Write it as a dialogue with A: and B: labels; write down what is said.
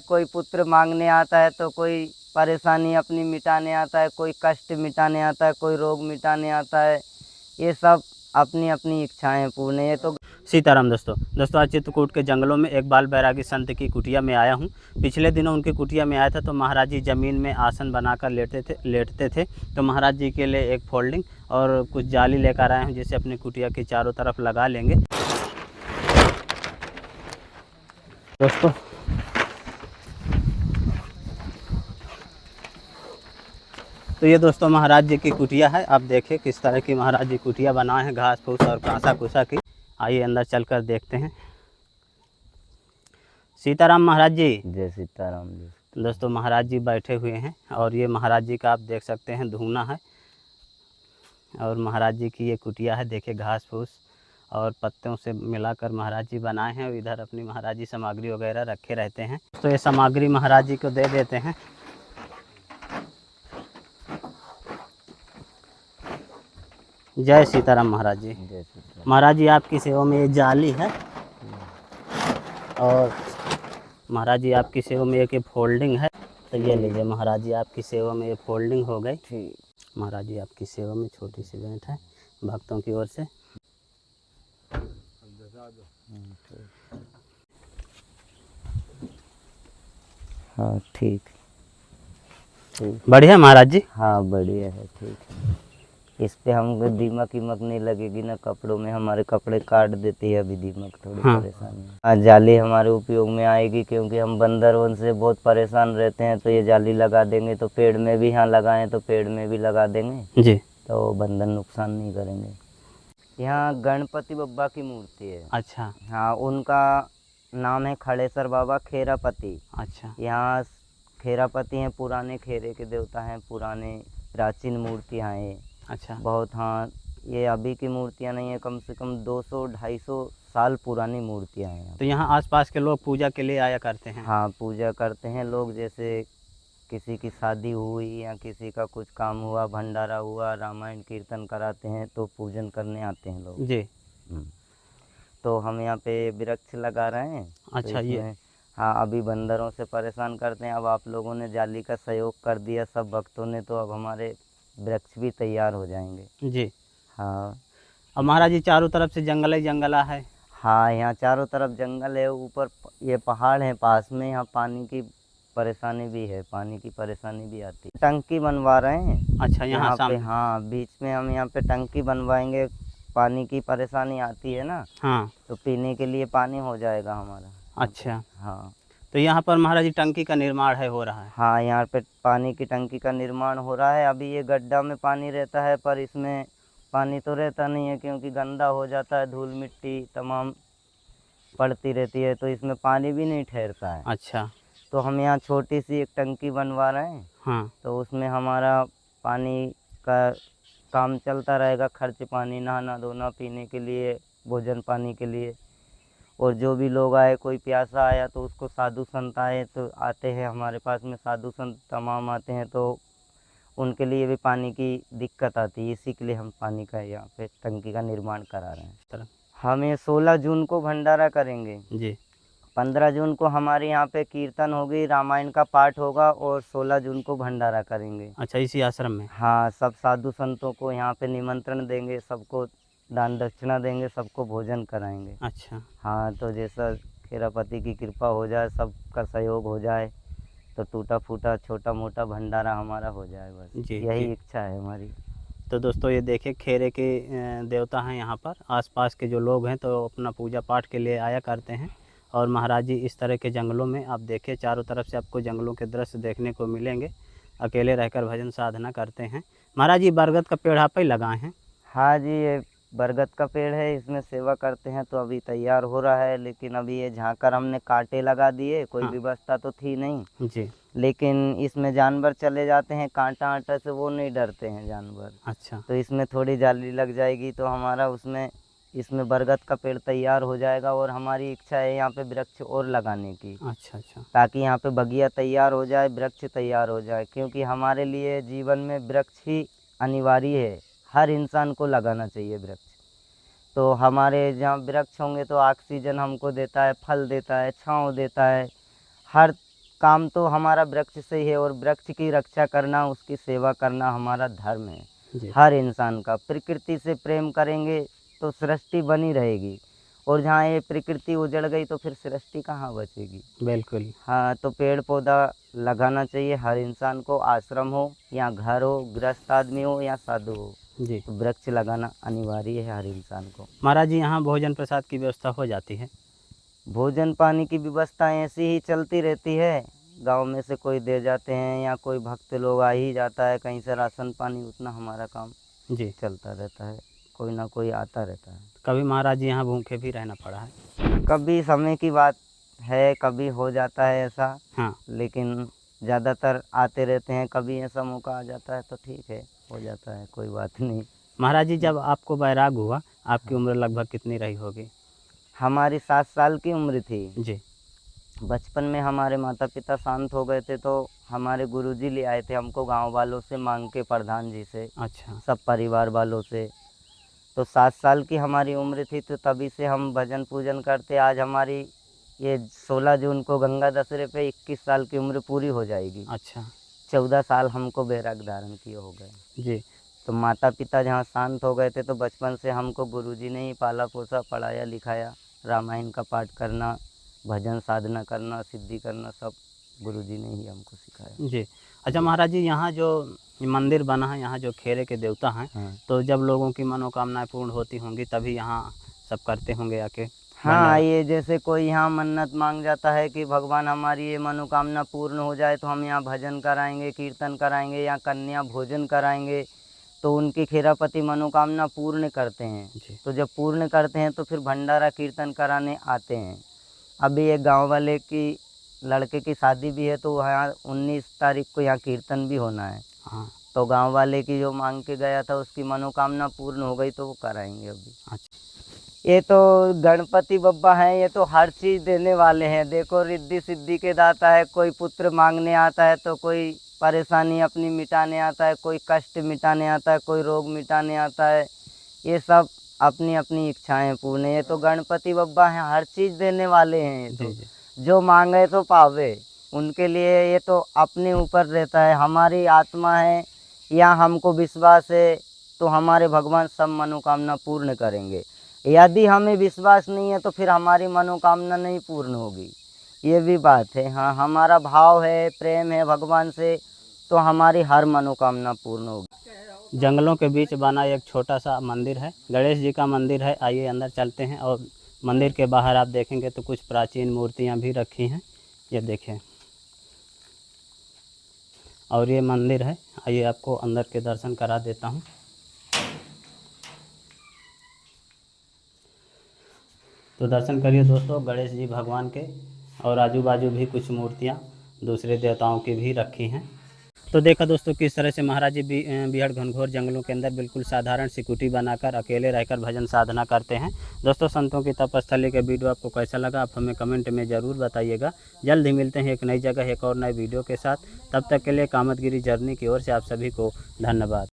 A: कोई पुत्र मांगने आता है तो कोई परेशानी अपनी मिटाने आता है, कोई कष्ट मिटाने आता है, कोई रोग मिटाने आता है। ये सब अपनी अपनी इच्छाएं पूर्ण। ये तो
B: सीताराम दोस्तों आज चित्रकूट के जंगलों में एक बाल बैरागी संत की कुटिया में आया हूँ। पिछले दिनों उनकी कुटिया में आया था तो महाराज जी ज़मीन में आसन बनाकर लेटते थे। तो महाराज जी के लिए एक फोल्डिंग और कुछ जाली लेकर आए हैं जिसे अपनी कुटिया के चारों तरफ लगा लेंगे। दोस्तों तो ये दोस्तों महाराज जी की कुटिया है। आप देखिए किस तरह की महाराज जी कुटिया बनाए हैं, घास फूस और कांसा कुसा की। आइए अंदर चलकर देखते हैं। सीताराम महाराज जी।
A: जय सीताराम जी।
B: दोस्तों महाराज जी बैठे हुए हैं और ये महाराज जी का आप देख सकते हैं धूना है और महाराज जी की ये कुटिया है। देखिए घास फूस और पत्तों से मिलाकर महाराज जी बनाए हैं और इधर अपनी महाराज जी सामग्री वगैरह रखे रहते हैं। तो ये सामग्री महाराज जी को दे देते हैं। जय सीताराम महाराज जी।
A: जय सीताराम।
B: महाराज जी आपकी सेवा में ये जाली है और महाराज जी आपकी सेवा में एक फोल्डिंग है। तो ये लीजिए महाराज जी आपकी सेवा में ये फोल्डिंग हो गई।
A: ठीक।
B: महाराज जी आपकी सेवा में छोटी सी भेंट है भक्तों की ओर से।
A: हाँ ठीक।
B: बढ़िया महाराज जी।
A: हाँ बढ़िया है। ठीक। इस पे हमको दीमक वीमक नहीं लगेगी ना कपड़ों में। हमारे कपड़े काट देती है अभी दीमक, थोड़ी परेशानी। हाँ जाली हमारे उपयोग में आएगी क्योंकि हम बंदरों से बहुत परेशान रहते हैं। तो ये जाली लगा देंगे तो पेड़ में भी, यहाँ लगाएं तो पेड़ में भी लगा देंगे
B: जी,
A: तो बंदर नुकसान नहीं करेंगे। यहाँ गणपति बब्बा की मूर्ति है।
B: अच्छा।
A: हाँ उनका नाम है खड़ेसर बाबा खेरापति।
B: अच्छा।
A: यहाँ खेरापति हैं, पुराने खेरे के देवता हैं, पुराने प्राचीन मूर्तियाँ हैं।
B: अच्छा।
A: बहुत। हाँ ये अभी की मूर्तियाँ नहीं है, कम से कम 200-250 साल पुरानी मूर्तियाँ हैं।
B: तो यहाँ आसपास के लोग पूजा के लिए आया करते हैं।
A: हाँ पूजा करते हैं लोग। जैसे किसी की शादी हुई या किसी का कुछ काम हुआ, भंडारा हुआ, रामायण कीर्तन कराते हैं तो पूजन करने आते हैं लोग
B: जी।
A: तो हम यहाँ पे वृक्ष लगा रहे हैं।
B: अच्छा।
A: तो
B: ये
A: हाँ अभी बंदरों से परेशान करते हैं। अब आप लोगों ने जाली का सहयोग कर दिया सब भक्तों ने, तो अब हमारे वृक्ष भी तैयार हो जाएंगे।
B: जी।
A: हाँ।
B: अब महाराज जी चारों तरफ से जंगल ही जंगला है।
A: हाँ यहाँ चारों तरफ जंगल है, ऊपर ये पहाड़ है पास में। यहाँ पानी की परेशानी भी है, पानी की परेशानी भी आती है। टंकी बनवा रहे हैं।
B: अच्छा यहाँ
A: पे हाँ बीच में हम यहाँ पे टंकी बनवाएंगे। पानी की परेशानी आती है ना,
B: हाँ
A: तो पीने के लिए पानी हो जाएगा हमारा।
B: अच्छा।
A: हाँ
B: तो यहाँ पर महाराज जी टंकी का निर्माण हो रहा है।
A: हाँ यहाँ पे पानी की टंकी का निर्माण हो रहा है। अभी ये गड्ढा में पानी रहता है पर इसमें पानी तो रहता नहीं है क्योंकि गंदा हो जाता है, धूल मिट्टी तमाम पड़ती रहती है तो इसमें पानी भी नहीं ठहरता है।
B: अच्छा।
A: तो हम यहाँ छोटी सी एक टंकी बनवा रहे हैं।
B: हाँ
A: तो उसमें हमारा पानी का काम चलता रहेगा, खर्च पानी, नहाना धोना, पीने के लिए, भोजन पानी के लिए। और जो भी लोग आए, कोई प्यासा आया तो उसको, साधु संत आए तो आते हैं हमारे पास में, साधु संत तमाम आते हैं तो उनके लिए भी पानी की दिक्कत आती है। इसी के लिए हम पानी का यहाँ पे टंकी का निर्माण करा रहे हैं। हम ये 16 जून को भंडारा करेंगे
B: जी।
A: 15 जून को हमारे यहाँ पे कीर्तन होगी, रामायण का पाठ होगा और 16 जून को भंडारा करेंगे।
B: अच्छा इसी आश्रम में।
A: हाँ सब साधु संतों को यहाँ पे निमंत्रण देंगे, सबको दान दक्षिणा देंगे, सबको भोजन कराएंगे।
B: अच्छा।
A: हाँ तो जैसा खेरापति की कृपा हो जाए, सबका सहयोग हो जाए तो टूटा फूटा छोटा मोटा भंडारा हमारा हो जाए, बस
B: जी
A: यही
B: जी।
A: इच्छा है हमारी।
B: तो दोस्तों ये देखिए खेरे के देवता हैं यहाँ पर। आसपास के जो लोग हैं तो अपना पूजा पाठ के लिए आया करते हैं। और महाराज जी इस तरह के जंगलों में आप देखिए चारों तरफ से आपको जंगलों के दृश्य देखने को मिलेंगे। अकेले रहकर भजन साधना करते हैं। महाराज जी बरगद का पेड़ आप ही लगाए हैं।
A: हाँ जी ये बरगद का पेड़ है, इसमें सेवा करते हैं तो अभी तैयार हो रहा है। लेकिन अभी ये झांकर हमने कांटे लगा दिए, कोई
B: हाँ।
A: व्यवस्था तो थी नहीं
B: जी।
A: लेकिन इसमें जानवर चले जाते हैं, कांटा आटा से वो नहीं डरते हैं जानवर।
B: अच्छा।
A: तो इसमें थोड़ी जाली लग जाएगी तो हमारा इसमें बरगद का पेड़ तैयार हो जाएगा। और हमारी इच्छा है यहाँ पे वृक्ष और लगाने की।
B: अच्छा। अच्छा।
A: ताकि यहाँ पे बगिया तैयार हो जाए, वृक्ष तैयार हो जाए। क्योंकि हमारे लिए जीवन में वृक्ष ही अनिवार्य है, हर इंसान को लगाना चाहिए वृक्ष। तो हमारे जहाँ वृक्ष होंगे तो ऑक्सीजन हमको देता है, फल देता है, छांव देता है, हर काम तो हमारा वृक्ष से ही है, और वृक्ष की रक्षा करना, उसकी सेवा करना हमारा धर्म है
B: जी
A: हर इंसान का। प्रकृति से प्रेम करेंगे तो सृष्टि बनी रहेगी, और जहाँ ये प्रकृति उजड़ गई तो फिर सृष्टि कहाँ बचेगी।
B: बिल्कुल।
A: हाँ, तो पेड़ पौधा लगाना चाहिए हर इंसान को, आश्रम हो या घर हो, गृहस्थ आदमी हो या साधु हो,
B: जी
A: तो वृक्ष लगाना अनिवार्य है हर इंसान को।
B: महाराज जी, यहाँ भोजन प्रसाद की व्यवस्था हो जाती है?
A: भोजन पानी की व्यवस्था ऐसी ही चलती रहती है, गांव में से कोई दे जाते हैं या कोई भक्त लोग आ ही जाता है कहीं से राशन पानी, उतना हमारा काम
B: जी।
A: चलता रहता है, कोई ना कोई आता रहता है।
B: कभी महाराज जी यहाँ भूखे भी रहना पड़ा है?
A: कभी समय की बात है, कभी हो जाता है ऐसा,
B: हाँ।
A: लेकिन ज़्यादातर आते रहते हैं। कभी ऐसा मौका आ जाता है तो ठीक है, हो जाता है, कोई बात नहीं।
B: महाराज जी, जब आपको बैराग हुआ, आपकी उम्र लगभग कितनी रही होगी?
A: हमारी 7 साल की उम्र थी।
B: जी
A: बचपन में हमारे माता पिता शांत हो गए थे, तो हमारे गुरुजी ले आए थे हमको गांव वालों से मांग के, प्रधान जी से,
B: अच्छा।
A: सब परिवार वालों से। तो 7 साल की हमारी उम्र थी, तो तभी से हम भजन पूजन करते। आज हमारी ये 16 जून को गंगा दशहरे पे 21 साल की उम्र पूरी हो जाएगी।
B: अच्छा।
A: 14 साल हमको बैराग धारण किए हो गए।
B: जी
A: तो माता पिता जहाँ शांत हो गए थे, तो बचपन से हमको गुरुजी ने ही पाला पोसा, पढ़ाया लिखाया। रामायण का पाठ करना, भजन साधना करना, सिद्धि करना, सब गुरुजी ने ही हमको सिखाया।
B: जी। अच्छा महाराज जी, यहाँ जो मंदिर बना है, यहाँ जो खेरे के देवता हैं,
A: हाँ
B: तो जब लोगों की मनोकामनाएं पूर्ण होती होंगी तभी यहाँ सब करते होंगे आके
A: हाँ,
B: भंडारा?
A: ये जैसे कोई यहाँ मन्नत मांग जाता है कि भगवान हमारी ये मनोकामना पूर्ण हो जाए, तो हम यहाँ भजन कराएंगे, कीर्तन कराएंगे या कन्या भोजन कराएंगे, तो उनकी खेरापति मनोकामना पूर्ण करते हैं।
B: जी
A: तो जब पूर्ण करते हैं तो फिर भंडारा कीर्तन कराने आते हैं। अभी एक गांव वाले की लड़के की शादी भी है, तो वहाँ 19 तारीख को यहाँ कीर्तन भी होना है।
B: हाँ।
A: तो गांव वाले की जो मांग के गया था, उसकी मनोकामना पूर्ण हो गई, तो वो कराएंगे अभी।
B: अच्छा।
A: ये तो गणपति बप्पा हैं, ये तो हर चीज़ देने वाले हैं। देखो, रिद्धि सिद्धि के दाता है। कोई पुत्र मांगने आता है, तो कोई परेशानी अपनी मिटाने आता है, कोई कष्ट मिटाने आता है, कोई रोग मिटाने आता है। ये सब अपनी अपनी इच्छाएं पूर्ण। ये तो गणपति बप्पा हैं, हर चीज़ देने वाले हैं। ये
B: जी
A: तो
B: जी
A: जो मांगे तो पावे, उनके लिए ये तो अपने ऊपर रहता है। हमारी आत्मा है या हमको विश्वास है, तो हमारे भगवान सब मनोकामना पूर्ण करेंगे। यदि हमें विश्वास नहीं है, तो फिर हमारी मनोकामना नहीं पूर्ण होगी। ये भी बात है। हाँ, हमारा भाव है, प्रेम है भगवान से, तो हमारी हर मनोकामना पूर्ण होगी।
B: जंगलों के बीच बना एक छोटा सा मंदिर है, गणेश जी का मंदिर है। आइए अंदर चलते हैं, और मंदिर के बाहर आप देखेंगे तो कुछ प्राचीन मूर्तियां भी रखी हैं, ये देखें। और ये मंदिर है, आइए आपको अंदर के दर्शन करा देता हूँ। तो दर्शन करिए दोस्तों गणेश जी भगवान के, और आजू बाजू भी कुछ मूर्तियाँ दूसरे देवताओं की भी रखी हैं। तो देखा दोस्तों किस तरह से महाराज जी बीहड़ घनघोर जंगलों के अंदर बिल्कुल साधारण सी कुटी बनाकर अकेले रहकर भजन साधना करते हैं। दोस्तों, संतों की तपस्थली के वीडियो आपको कैसा लगा, आप हमें कमेंट में ज़रूर बताइएगा। जल्द ही मिलते हैं एक नई जगह, एक और नए वीडियो के साथ। तब तक के लिए कामतगिरी जर्नी की ओर से आप सभी को धन्यवाद।